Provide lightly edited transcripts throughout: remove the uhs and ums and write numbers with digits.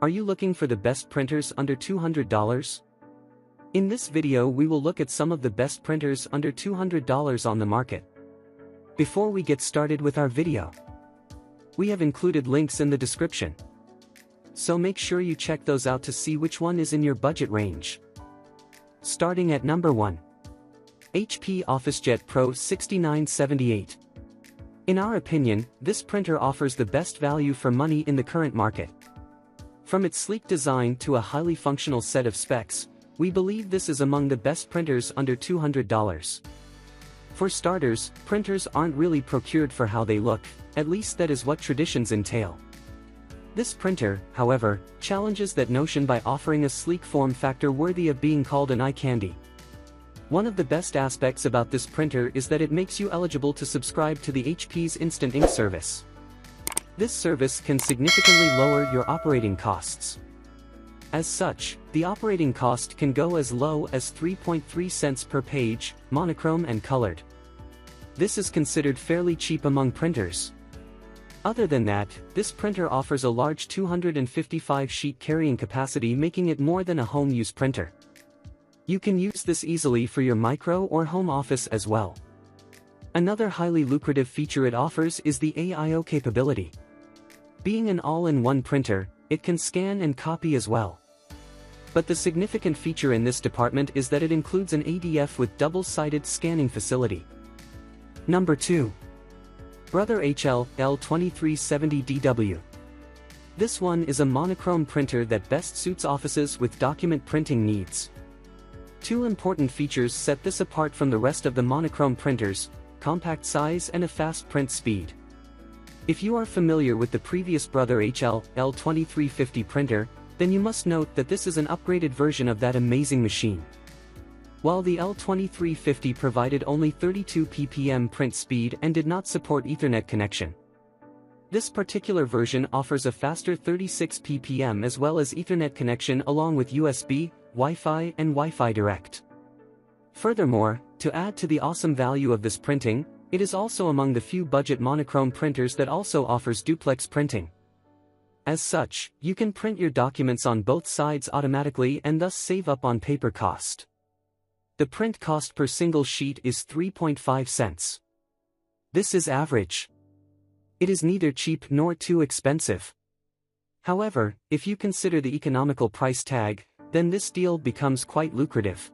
Are you looking for the best printers under $200? In this video we will look at some of the best printers under $200 on the market. Before we get started with our video, we have included links in the description, so make sure you check those out to see which one is in your budget range. Starting at number 1. HP OfficeJet Pro 6978. In our opinion, this printer offers the best value for money in the current market. From its sleek design to a highly functional set of specs, we believe this is among the best printers under $200. For starters, printers aren't really procured for how they look, at least that is what traditions entail. This printer, however, challenges that notion by offering a sleek form factor worthy of being called an eye candy. One of the best aspects about this printer is that it makes you eligible to subscribe to the HP's Instant Ink service. This service can significantly lower your operating costs. As such, the operating cost can go as low as 3.3 cents per page, monochrome and colored. This is considered fairly cheap among printers. Other than that, this printer offers a large 255 sheet carrying capacity, making it more than a home use printer. You can use this easily for your micro or home office as well. Another highly lucrative feature it offers is the AIO capability. Being an all-in-one printer, it can scan and copy as well. But the significant feature in this department is that it includes an ADF with double-sided scanning facility. Number 2. Brother HL L2370DW. This one is a monochrome printer that best suits offices with document printing needs. Two important features set this apart from the rest of the monochrome printers: compact size and a fast print speed. If you are familiar with the previous Brother HL L2350 printer, then you must note that this is an upgraded version of that amazing machine. While the L2350 provided only 32 ppm print speed and did not support Ethernet connection, this particular version offers a faster 36 ppm as well as Ethernet connection along with USB, Wi-Fi and Wi-Fi Direct. Furthermore, to add to the awesome value of this printing, it is also among the few budget monochrome printers that also offers duplex printing. As such, you can print your documents on both sides automatically and thus save up on paper cost. The print cost per single sheet is 3.5 cents. This is average. It is neither cheap nor too expensive. However, if you consider the economical price tag, then this deal becomes quite lucrative.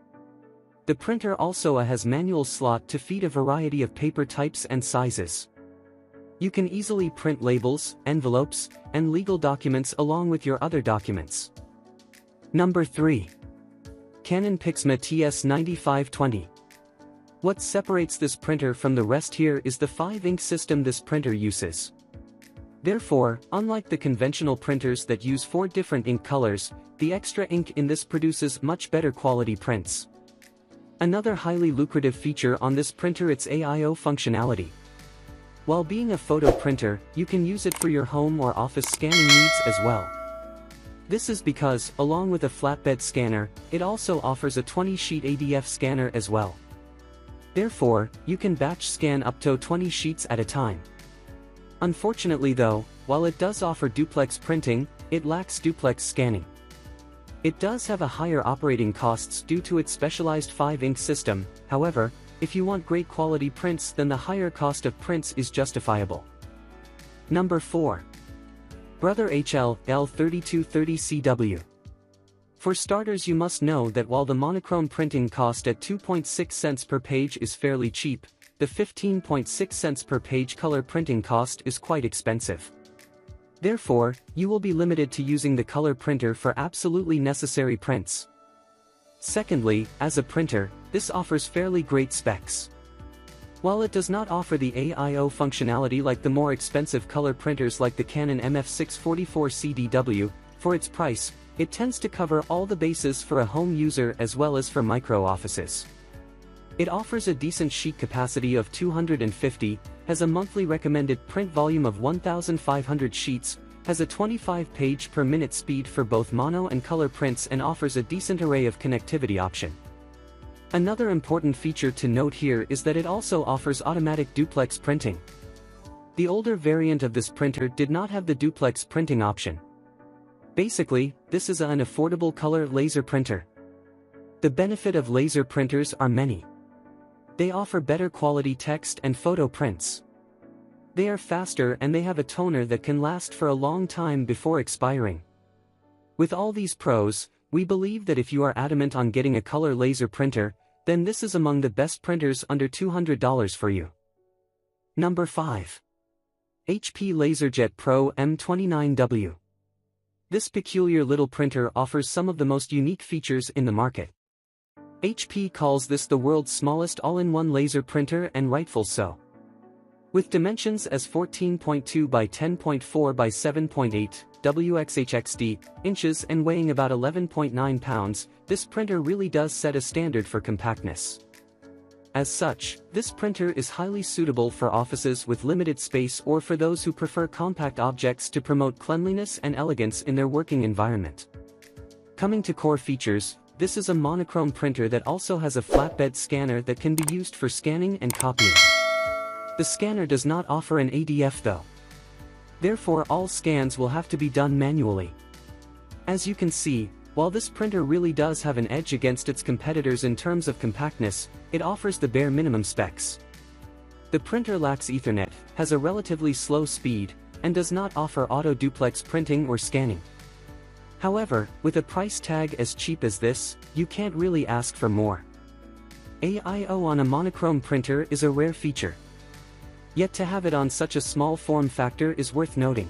The printer also has manual slot to feed a variety of paper types and sizes. You can easily print labels, envelopes, and legal documents along with your other documents. Number 3. Canon PIXMA TS9520. What separates this printer from the rest here is the 5-ink system this printer uses. Therefore, unlike the conventional printers that use 4 different ink colors, the extra ink in this produces much better quality prints. Another highly lucrative feature on this printer is its AIO functionality. While being a photo printer, you can use it for your home or office scanning needs as well. This is because, along with a flatbed scanner, it also offers a 20-sheet ADF scanner as well. Therefore, you can batch scan up to 20 sheets at a time. Unfortunately though, while it does offer duplex printing, it lacks duplex scanning. It does have a higher operating costs due to its specialized 5-ink system. However, if you want great quality prints, then the higher cost of prints is justifiable. Number 4. Brother HL L3230CW. For starters, you must know that while the monochrome printing cost at 2.6 cents per page is fairly cheap, the 15.6 cents per page color printing cost is quite expensive. Therefore, you will be limited to using the color printer for absolutely necessary prints. Secondly, as a printer, this offers fairly great specs. While it does not offer the AIO functionality like the more expensive color printers like the Canon MF644CDW, for its price, it tends to cover all the bases for a home user as well as for micro offices. It offers a decent sheet capacity of 250, has a monthly recommended print volume of 1,500 sheets, has a 25 page per minute speed for both mono and color prints, and offers a decent array of connectivity option. Another important feature to note here is that it also offers automatic duplex printing. The older variant of this printer did not have the duplex printing option. Basically, this is an affordable color laser printer. The benefit of laser printers are many. They offer better quality text and photo prints. They are faster and they have a toner that can last for a long time before expiring. With all these pros, we believe that if you are adamant on getting a color laser printer, then this is among the best printers under $200 for you. Number 5. HP LaserJet Pro M29w. This peculiar little printer offers some of the most unique features in the market. HP calls this the world's smallest all-in-one laser printer, and rightful so. With dimensions as 14.2 by 10.4 by 7.8 WXHXD inches and weighing about 11.9 pounds, this printer really does set a standard for compactness. As such, this printer is highly suitable for offices with limited space or for those who prefer compact objects to promote cleanliness and elegance in their working environment. Coming to core features, this is a monochrome printer that also has a flatbed scanner that can be used for scanning and copying. The scanner does not offer an ADF though. Therefore, all scans will have to be done manually. As you can see, while this printer really does have an edge against its competitors in terms of compactness, it offers the bare minimum specs. The printer lacks Ethernet, has a relatively slow speed, and does not offer auto-duplex printing or scanning. However, with a price tag as cheap as this, you can't really ask for more. AIO on a monochrome printer is a rare feature. Yet to have it on such a small form factor is worth noting.